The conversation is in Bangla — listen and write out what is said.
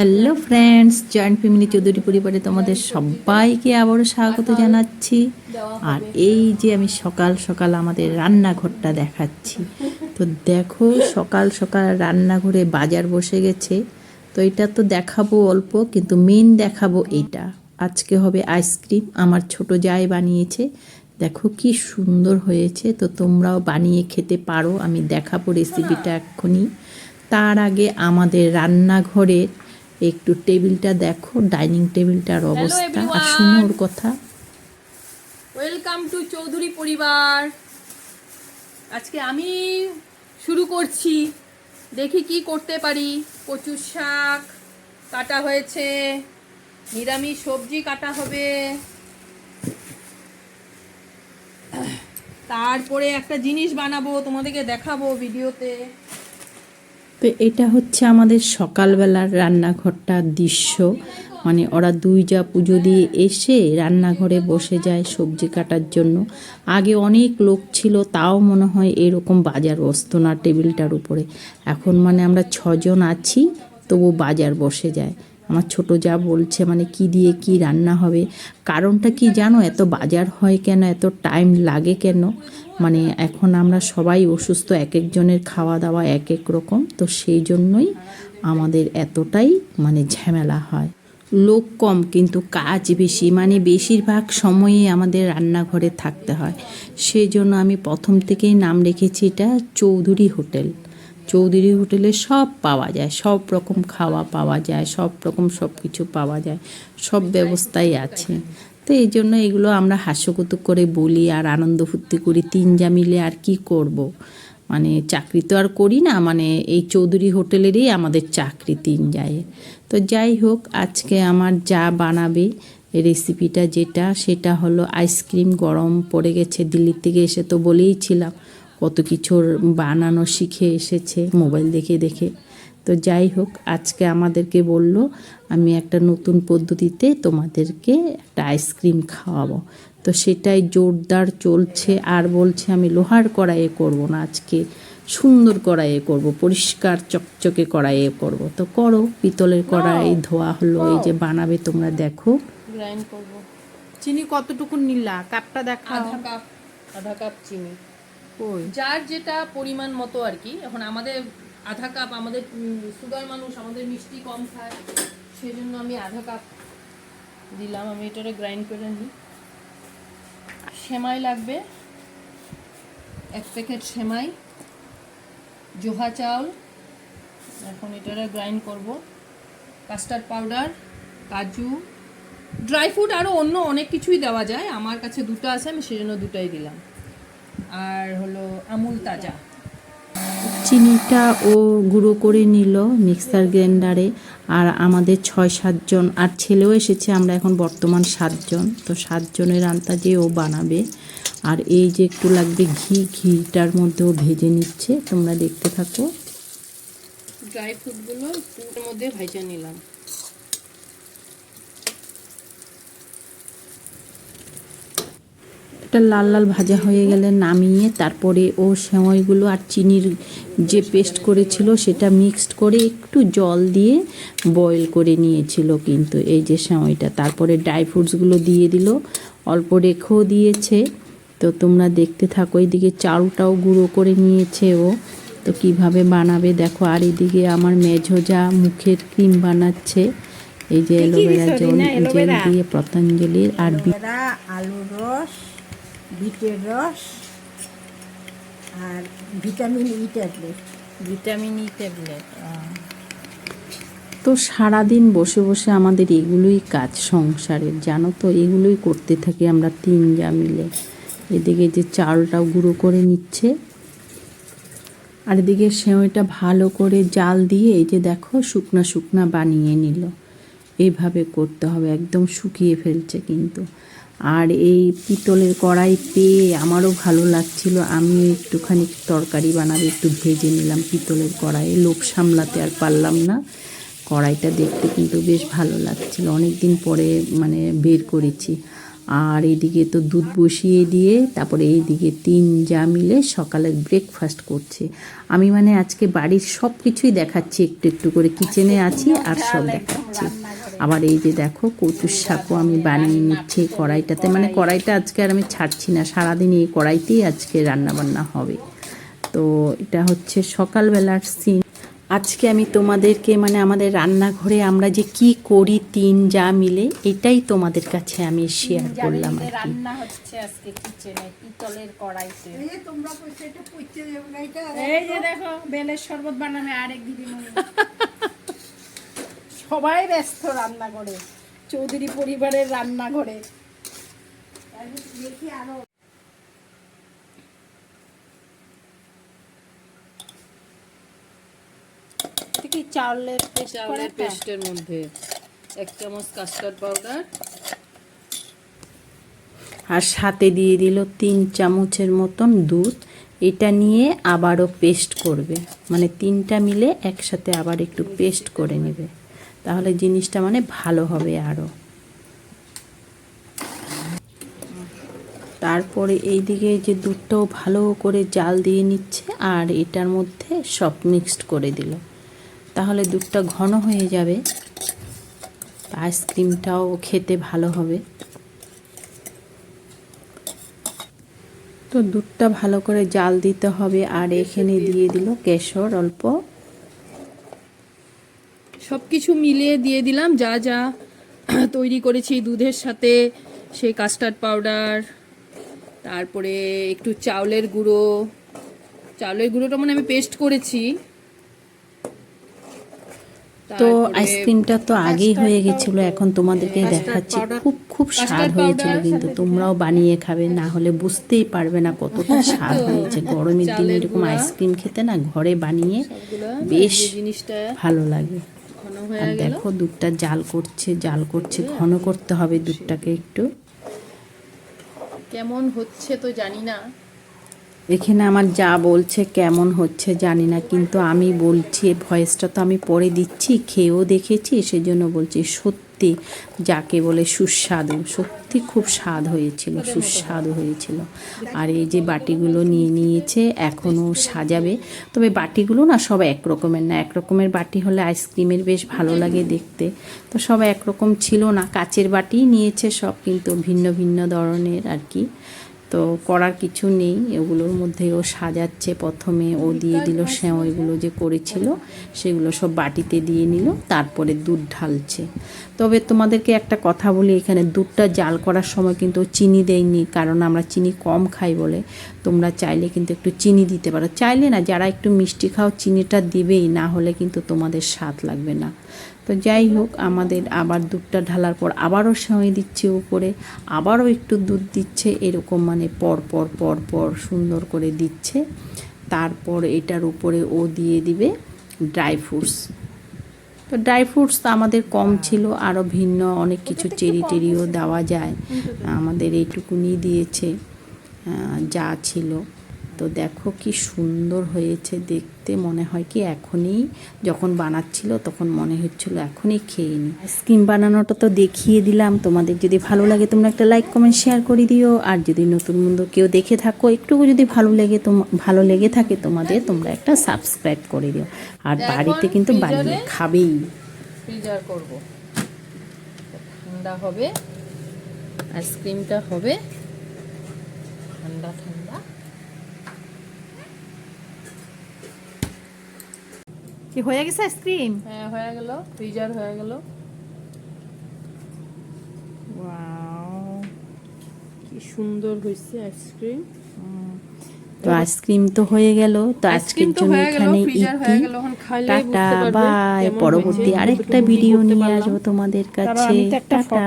Hello friends, joint family Chowdhury পরিবারে তোমাদের সবাইকে আবারও স্বাগত জানাচ্ছি। আর এই যে আমি সকাল সকাল আমাদের রান্নাঘরটা দেখাচ্ছি। তো দেখো, সকাল সকাল রান্নাঘরে বাজার বসে গেছে। তো এটা তো দেখাবো অল্প, কিন্তু মেন দেখাবো এইটা। আজকে হবে আইসক্রিম, আমার ছোট জায় বানিয়েছে। দেখো কি সুন্দর হয়েছে। তো তোমরাও বানিয়ে খেতে পারো, আমি দেখাবো রেসিপিটা এক্ষুনি। তার আগে আমাদের রান্নাঘরের একটু টেবিলটা দেখো, ডাইনিং টেবিলটার অবস্থা, আর শুনো ওর কথা। ওয়েলকাম টু চৌধুরী পরিবার। আজকে আমি শুরু করছি, দেখি কি করতে পারি। কচুর শাক কাটা হয়েছে, নিরামিষ সবজি কাটা হবে, তারপরে একটা জিনিস বানাবো, তোমাদেরকে দেখাবো ভিডিওতে। তো এটা হচ্ছে আমাদের সকালবেলার রান্নাঘরটার দৃশ্য। মানে ওরা দুই যা পুজো দিয়ে এসে রান্নাঘরে বসে যায় সবজি কাটার জন্য। আগে অনেক লোক ছিল, তাও মনে হয় এরকম বাজার বসতো না টেবিলটার উপরে। এখন মানে আমরা 6 জন আছি, তবু বাজার বসে যায়। আমার ছোট যা বলছে মানে কি দিয়ে কি রান্না হবে। কারণটা কি জানো, এত বাজার হয় কেন, এত টাইম লাগে কেন? মানে এখন আমরা সবাই অসুস্থ, এক একজনের খাওয়া দাওয়া এক এক রকম, তো সেই জন্যই আমাদের এতটাই মানে ঝামেলা হয়। লোক কম কিন্তু কাজ বেশি, মানে বেশিরভাগ সময়ই আমাদের রান্নাঘরে থাকতে হয়। সেই জন্য আমি প্রথম থেকেই নাম রেখেছি এটা চৌধুরী হোটেল। চৌধুরী হোটেলে সব পাওয়া যায়, সব রকম খাওয়া পাওয়া যায়, সব রকম সব কিছু পাওয়া যায়, সব ব্যবস্থাই আছে। তো এই জন্য এগুলো আমরা হাস্যকৌতুক করে বলি আর আনন্দ ফুর্তি করি 3 যা মিলে। আর কি করব, মানে চাকরি তো আর করি না, মানে এই চৌধুরী হোটেলেরই আমাদের চাকরি 3 যায়। তো যাই হোক, আজকে আমার যা বানাবে রেসিপিটা যেটা, সেটা হলো আইসক্রিম। গরম পড়ে গেছে, দিল্লি থেকে এসে তো বলেইছিলাম কত কিছুর বানানো শিখে এসেছে মোবাইল দেখে দেখে। তো যাই হোক, আজকে আমাদেরকে বলল আমি একটা নতুন পদ্ধতিতে তোমাদেরকে একটা আইসক্রিম খাওয়াবো। তো সেটাই জোরদার চলছে। আর বলছে আমি লোহার কড়াইয়ে করব না, আজকে সুন্দর কড়াইয়ে করব, পরিষ্কার চকচকে কড়াইয়ে করব। তো করো, পিতলের কড়াই ধোয়া হলো, এই যে বানাবে তোমরা দেখো। গ্রাইন্ড করব। চিনি কতটুকু নিলা, কাপটা দেখাও। আধা কাপ চিনি, কই যার যেটা পরিমাণ মতো আর কি। এখন আমাদের আধা কাপ, আমাদের সুগার মানুষ, আমাদের মিষ্টি কম খায়, সেই জন্য আমি আধা কাপ দিলাম। আমি এটারে গ্রাইন্ড করে নিই। সেমাই লাগবে 1 প্যাকেট সেমাই, জোহা চাউল, এখন এটারে গ্রাইন্ড করব। কাস্টার্ড পাউডার, কাজু, ড্রাই ফ্রুট, আরও অন্য অনেক কিছুই দেওয়া যায়। আমার কাছে 2টা আছে, আমি সেজন্য 2টাই দিলাম। আর হলো আমুল তাজা। চিনিটা ও গুঁড়ো করে নিল মিক্সার গ্রাইন্ডারে। আর আমাদের 6-7 জন, আর ছেলেও এসেছে, আমরা এখন বর্তমান 7 জন। তো 7 জনের আন্দাজে ও বানাবে। আর এই যে একটু লাগবে ঘি, ঘিটার মধ্যেও ভেজে নিচ্ছে, তোমরা দেখতে থাকো। ড্রাই ফ্রুটগুলো পুরোর মধ্যে ভেজে নিলাম। এটা লাল লাল ভাজা হয়ে গেলে নামিয়ে তারপরে ও সেমাইগুলো আর চিনির যে পেস্ট করেছিল সেটা মিক্সড করে একটু জল দিয়ে বয়েল করে নিয়েছিল কিন্তু এই যে সেমাইটা। তারপরে ড্রাই ফ্রুটসগুলো দিয়ে দিল, অল্প রেখেও দিয়েছে। তো তোমরা দেখতে থাকো। এইদিকে চালটাও গুঁড়ো করে নিয়েছে ও। তো কিভাবে বানাবে দেখো। আর এদিকে আমার মেঝোজা মুখের ক্রিম বানাচ্ছে, এই যে অ্যালোভেরা জেল দিয়ে পতঞ্জলির। আর আলুর রস, বিটের রস, আর ভিটামিন ই ট্যাবলেট। তো সারাদিন বসে বসে আমাদের এগুলোই কাজ সংসারের, জানো তো, এগুলোই করতে থাকি আমরা 3 যা মিলে। এদিকে যে চালটাও গুঁড়ো করে নিচ্ছে, আর এদিকে সেমাইটা ভালো করে জাল দিয়ে এই যে দেখো শুকনা শুকনা বানিয়ে নিল। এইভাবে করতে হবে, একদম শুকিয়ে ফেলছে কিন্তু। আর এই পিতলের কড়াই পেয়ে আমারও ভালো লাগছিল, আমিও একটুখানি তরকারি বানাবো, একটু ভেজে নিলাম পিতলের কড়াইয়ে। লোভ সামলাতে আর পারলাম না। কড়াইটা দেখতে কিন্তু বেশ ভালো লাগছিল, অনেক দিন পরে মানে বের করেছি। আর এইদিকে তো দুধ বসিয়ে দিয়ে তারপরে এইদিকে 3 যা মিলে সকালের ব্রেকফাস্ট করছে। আমি মানে আজকে বাড়ির সব কিছুই দেখাচ্ছি, একটু একটু করে কিচেনে আছি আর সব দেখাচ্ছি। আবার এই যে দেখো কচুর শাকও আমি বানিয়ে নিচ্ছি এই কড়াইটাতে, মানে কড়াইটা আজকে আর আমি ছাড়ছি না, সারাদিন এই কড়াইতেই আজকে রান্না বান্না হবে। তো এটা হচ্ছে সকালবেলার সিন। আজকে আমি তোমাদেরকে মানে আমাদের রান্নাঘরে আমরা যে কি করি 3 যা মিলে এটাই তোমাদের কাছে আমি শেয়ার করলাম আর কি। রান্না হচ্ছে আজকে কিচেনে পিতলের কড়াইতে। এই যে দেখো বেলের শরবত বানাবে আরেক দিদিমণি। সবাই ব্যস্ত রান্না করে, চৌধুরী পরিবারের রান্নাঘরে। দেখি আরো কি চাউলের পেস্টের মধ্যে 1 চামচ কাস্টার্ড পাউডার আর সাথে দিয়ে দিল 3 চামচের মতন দুধ। এটা নিয়ে আবারও পেস্ট করবে, মানে 3টা মিলে একসাথে আবার একটু পেস্ট করে নেবে, তাহলে জিনিসটা মানে ভালো হবে আরও। তারপরে এইদিকে যে দুধটাও ভালো করে জাল দিয়ে নিচ্ছে আর এটার মধ্যে সব মিক্সড করে দিল, তাহলে দুধটা ঘন হয়ে যাবে, আইসক্রিমটাও খেতে ভালো হবে। তো দুধটা ভালো করে জাল দিতে হবে আর এখানে দিয়ে দিল কেশর অল্প। সব কিছু মিলিয়ে দিয়ে দিলাম যা যা তৈরি করেছি দুধের সাথে, সেই কাস্টার্ড পাউডার, তারপরে একটু চাউলের গুঁড়োটা মানে আমি পেস্ট করেছি। তো আইসক্রিমটা তো আগেই হয়ে গেছিল, এখন তোমাদেরকে দেখাচ্ছি। খুব খুব স্বাদ হয়েছিল, কিন্তু তোমরাও বানিয়ে খাবে, না হলে বুঝতেই পারবে না কতটা স্বাদ হয়েছে। গরমের দিনে এরকম আইসক্রিম খেতে না ঘরে বানিয়ে বেশ ভালো লাগে। আর দেখো দুধটা জাল করছে, ঘন করতে হবে দুধটাকে একটু। কেমন হচ্ছে তো জানি না, এখানে আমার যা বলছে কেমন হচ্ছে জানি না, কিন্তু আমি বলছি ভয়েসটা তো আমি পরে দিচ্ছি, খেয়েও দেখেছি সেজন্য বলছি সত্যি যাকে বলে সুস্বাদু, সত্যি খুব স্বাদ হয়েছিল, সুস্বাদু হয়েছিল। আর এই যে বাটিগুলো নিয়ে নিয়েছে, এখনও সাজাবে। তবে বাটিগুলো না সব এক রকমের না, এক রকমের বাটি হলে আইসক্রিমের বেশ ভালো লাগে দেখতে, তো সব একরকম ছিল না, কাচের বাটিই নিয়েছে সব, কিন্তু ভিন্ন ভিন্ন ধরনের আর কি। তো করার কিছু নেই, এগুলোর মধ্যে ও সাজাচ্ছে। প্রথমে ও দিয়ে দিল সেমাইগুলো যে করেছিল সেগুলো সব বাটিতে দিয়ে নিল, তারপরে দুধ ঢালছে। তবে তোমাদেরকে একটা কথা বলি, এখানে দুধটা জাল করার সময় কিন্তু চিনি দেয়নি, কারণ আমরা চিনি কম খাই বলে। তোমরা চাইলে কিন্তু একটু চিনি দিতে পারো, চাইলে না, যারা একটু মিষ্টি খাও চিনিটা দিবেই, না হলে কিন্তু তোমাদের স্বাদ লাগবে না। তো যাই হোক, আমাদের আবার দুধটা ঢালার পর আবারও সেমাই দিচ্ছে উপরে, আবারও একটু দুধ দিচ্ছে, এরকম মানে পর পর পর পর সুন্দর করে দিচ্ছে। তারপর এটার উপরে ও দিয়ে দিবে ড্রাই ফ্রুটস। তো ড্রাই ফ্রুটস তো আমাদের কম ছিল, আরও ভিন্ন অনেক কিছু চেরি টেরিও দেওয়া যায়, আমাদের এইটুকুনি দিয়েছে যা ছিল। তো দেখো কি সুন্দর হয়েছে দেখতে, মনে হয় কি এখনই যখন বানাচ্ছিল তখন মনে হচ্ছিল এখনই খেয়ে নিই। আইসক্রিম বানানোটা তো দেখিয়ে দিলাম, তোমাদের যদি ভালো লাগে তোমরা একটা লাইক কমেন্ট শেয়ার করে দিও। আর যদি নতুন বন্ধু কেউ দেখে থাকো, একটু যদি ভালো লেগে থাকে তোমাদের, তোমরা একটা সাবস্ক্রাইব করে দিও। আর বাড়িতে কিন্তু বানিয়ে খাবেই। ফ্রিজার করব, ঠান্ডা হবে, আইসক্রিমটা হবে ঠান্ডা ঠান্ডা। কি হয়ে গেছে আইসক্রিম? হ্যাঁ হয়ে গেল, ফ্রিজার হয়ে গেল। ওয়াও, কি সুন্দর হয়েছে আইসক্রিম। তো আইসক্রিম তো হয়ে গেল, তো আজকের জন্য এখানে ইতি, টাটা বাই। পরবর্তী আরেকটা ভিডিও নিয়ে আসবো তোমাদের কাছে, টাটা।